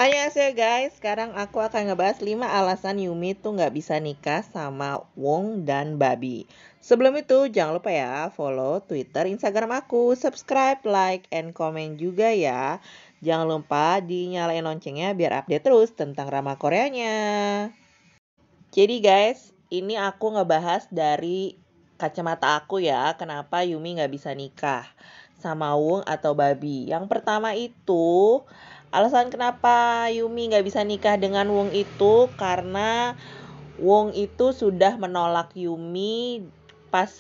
Annyeonghaseyo guys, sekarang aku akan ngebahas 5 alasan Yumi tuh nggak bisa nikah sama Wong dan Babi. Sebelum itu jangan lupa ya follow Twitter, Instagram aku, subscribe, like, and comment juga ya. Jangan lupa dinyalain loncengnya biar update terus tentang drama Koreanya. Jadi guys, ini aku ngebahas dari kacamata aku ya, kenapa Yumi nggak bisa nikah sama Wong atau Babi. Yang pertama itu, alasan kenapa Yumi nggak bisa nikah dengan Wong itu karena Wong itu sudah menolak Yumi pas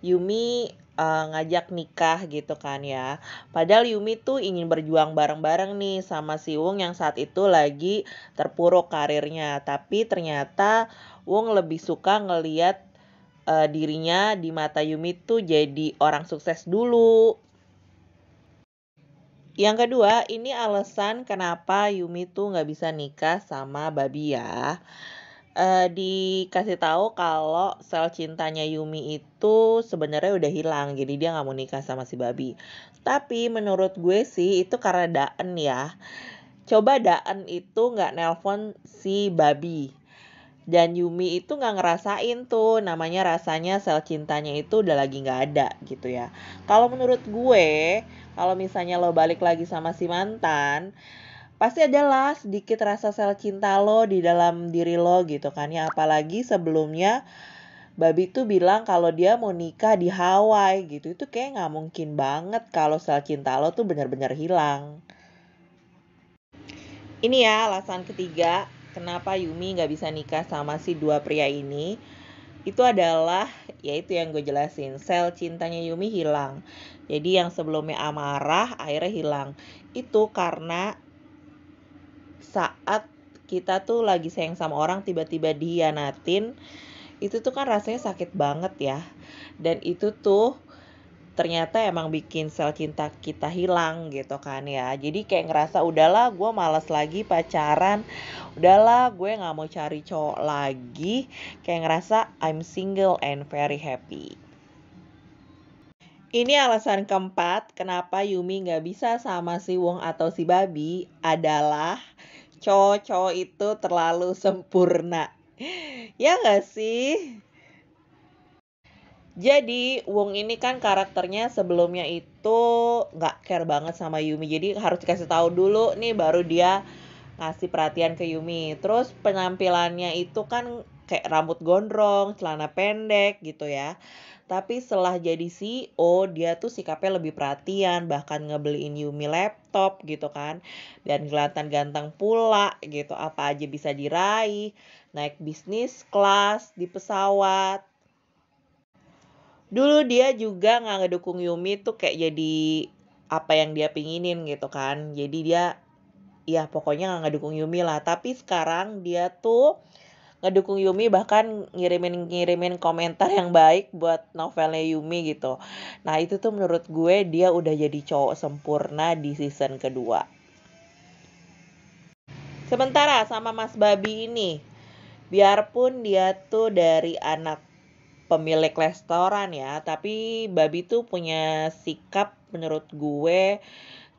Yumi ngajak nikah gitu kan ya. Padahal Yumi tuh ingin berjuang bareng-bareng nih sama si Wong yang saat itu lagi terpuruk karirnya. Tapi ternyata Wong lebih suka ngeliat dirinya di mata Yumi tuh jadi orang sukses dulu. Yang kedua, ini alasan kenapa Yumi tuh nggak bisa nikah sama Babi ya. Dikasih tahu kalau sel cintanya Yumi itu sebenarnya udah hilang, jadi dia nggak mau nikah sama si Babi. Tapi menurut gue sih itu karena Daen ya. Coba Daen itu nggak nelpon si Babi. Dan Yumi itu nggak ngerasain tuh namanya rasanya sel cintanya itu udah lagi nggak ada gitu ya. Kalau menurut gue, kalau misalnya lo balik lagi sama si mantan, pasti adalah sedikit rasa sel cinta lo di dalam diri lo gitu kan ya. Apalagi sebelumnya Babi tuh bilang kalau dia mau nikah di Hawaii gitu. Itu kayak nggak mungkin banget kalau sel cinta lo tuh benar-benar hilang. Ini ya alasan ketiga kenapa Yumi nggak bisa nikah sama si dua pria ini. Itu adalah, yaitu yang gue jelasin, sel cintanya Yumi hilang. Jadi yang sebelumnya amarah akhirnya hilang. Itu karena saat kita tuh lagi sayang sama orang tiba-tiba dihianatin, itu tuh kan rasanya sakit banget ya. Dan itu tuh ternyata emang bikin sel cinta kita hilang gitu kan ya. Jadi kayak ngerasa udahlah gue malas lagi pacaran, udahlah gue gak mau cari cowok lagi. Kayak ngerasa I'm single and very happy. Ini alasan keempat kenapa Yumi gak bisa sama si Wong atau si Babi adalah cowok-cowok itu terlalu sempurna. Ya gak sih? Jadi Wong ini kan karakternya sebelumnya itu nggak care banget sama Yumi. Jadi harus dikasih tahu dulu nih baru dia ngasih perhatian ke Yumi. Terus penampilannya itu kan kayak rambut gondrong, celana pendek gitu ya. Tapi setelah jadi CEO dia tuh sikapnya lebih perhatian, bahkan ngebeliin Yumi laptop gitu kan. Dan kelihatan ganteng pula gitu, apa aja bisa diraih. Naik bisnis kelas di pesawat. Dulu dia juga nggak ngedukung Yumi tuh kayak jadi apa yang dia pinginin gitu kan. Jadi dia ya pokoknya nggak ngedukung Yumi lah. Tapi sekarang dia tuh ngedukung Yumi, bahkan ngirimin komentar yang baik buat novelnya Yumi gitu. Nah itu tuh menurut gue dia udah jadi cowok sempurna di season kedua. Sementara sama Mas Babi ini, biarpun dia tuh dari anak pemilik restoran ya, tapi Babi tuh punya sikap menurut gue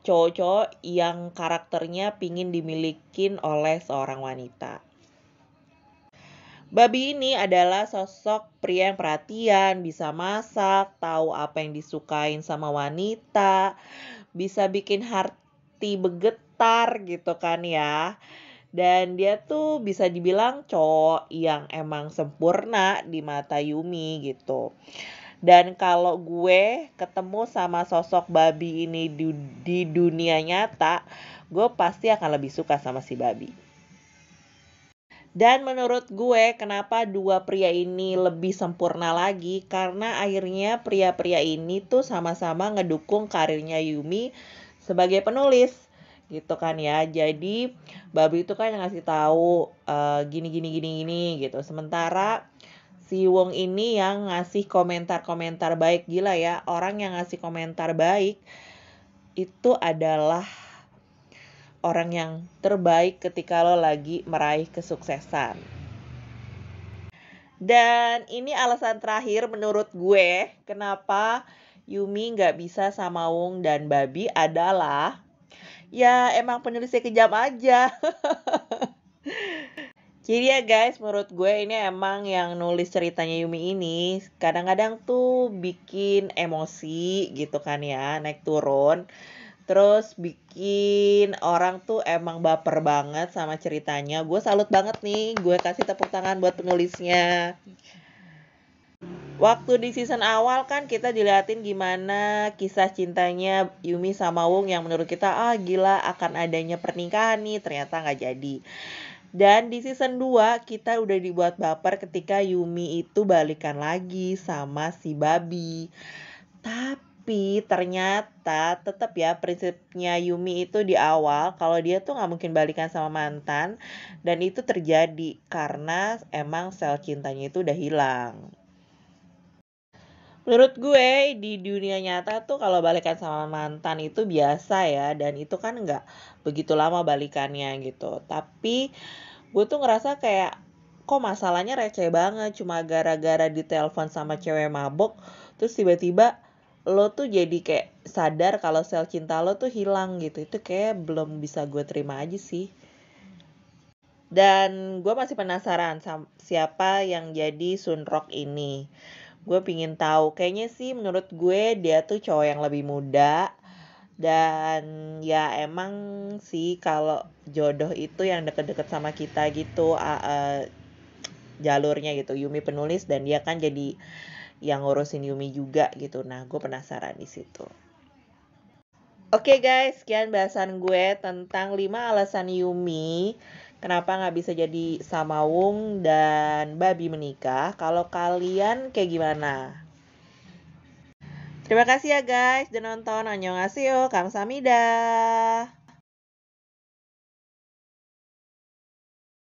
cowok-cowok yang karakternya pingin dimilikin oleh seorang wanita. Babi ini adalah sosok pria yang perhatian, bisa masak, tahu apa yang disukain sama wanita, bisa bikin hati bergetar gitu kan ya. Dan dia tuh bisa dibilang cowok yang emang sempurna di mata Yumi gitu. Dan kalau gue ketemu sama sosok Babi ini di dunia nyata, gue pasti akan lebih suka sama si Babi. Dan menurut gue kenapa dua pria ini lebih sempurna lagi, karena akhirnya pria-pria ini tuh sama-sama ngedukung karirnya Yumi sebagai penulis gitu kan ya. Jadi Babi itu kan ngasih tahu gini gitu. Sementara si Wong ini yang ngasih komentar-komentar baik. Gila ya, orang yang ngasih komentar baik itu adalah orang yang terbaik ketika lo lagi meraih kesuksesan. Dan ini alasan terakhir menurut gue kenapa Yumi gak bisa sama Wong dan Babi adalah Ya emang penulisnya kejam aja. Jadi ya guys, menurut gue ini emang yang nulis ceritanya Yumi ini kadang-kadang tuh bikin emosi gitu kan ya, naik turun. Terus bikin orang tuh emang baper banget sama ceritanya. Gue salut banget nih, gue kasih tepuk tangan buat penulisnya. Waktu di season awal kan kita diliatin gimana kisah cintanya Yumi sama Wong yang menurut kita gila akan adanya pernikahan nih, ternyata nggak jadi. Dan di season 2 kita udah dibuat baper ketika Yumi itu balikan lagi sama si Babi. Tapi ternyata tetap ya prinsipnya Yumi itu di awal kalau dia tuh nggak mungkin balikan sama mantan, dan itu terjadi karena emang sel cintanya itu udah hilang. Menurut gue di dunia nyata tuh kalau balikan sama mantan itu biasa ya, dan itu kan nggak begitu lama balikannya gitu. Tapi gue tuh ngerasa kayak kok masalahnya receh banget, cuma gara-gara ditelepon sama cewek mabok terus tiba-tiba lo tuh jadi kayak sadar kalau sel cinta lo tuh hilang gitu. Itu kayak belum bisa gue terima aja sih. Dan gue masih penasaran siapa yang jadi Sunrock ini. Gue pingin tahu. Kayaknya sih menurut gue dia tuh cowok yang lebih muda. Dan ya emang sih kalau jodoh itu yang deket-deket sama kita gitu, jalurnya gitu. Yumi penulis dan dia kan jadi yang ngurusin Yumi juga gitu. Nah, gue penasaran di situ. Oke guys, sekian bahasan gue tentang 5 alasan Yumi kenapa nggak bisa jadi sama Wung dan Babi menikah. Kalau kalian kayak gimana? Terima kasih ya guys udah nonton. Annyeonghaseyo, kamsahamnida.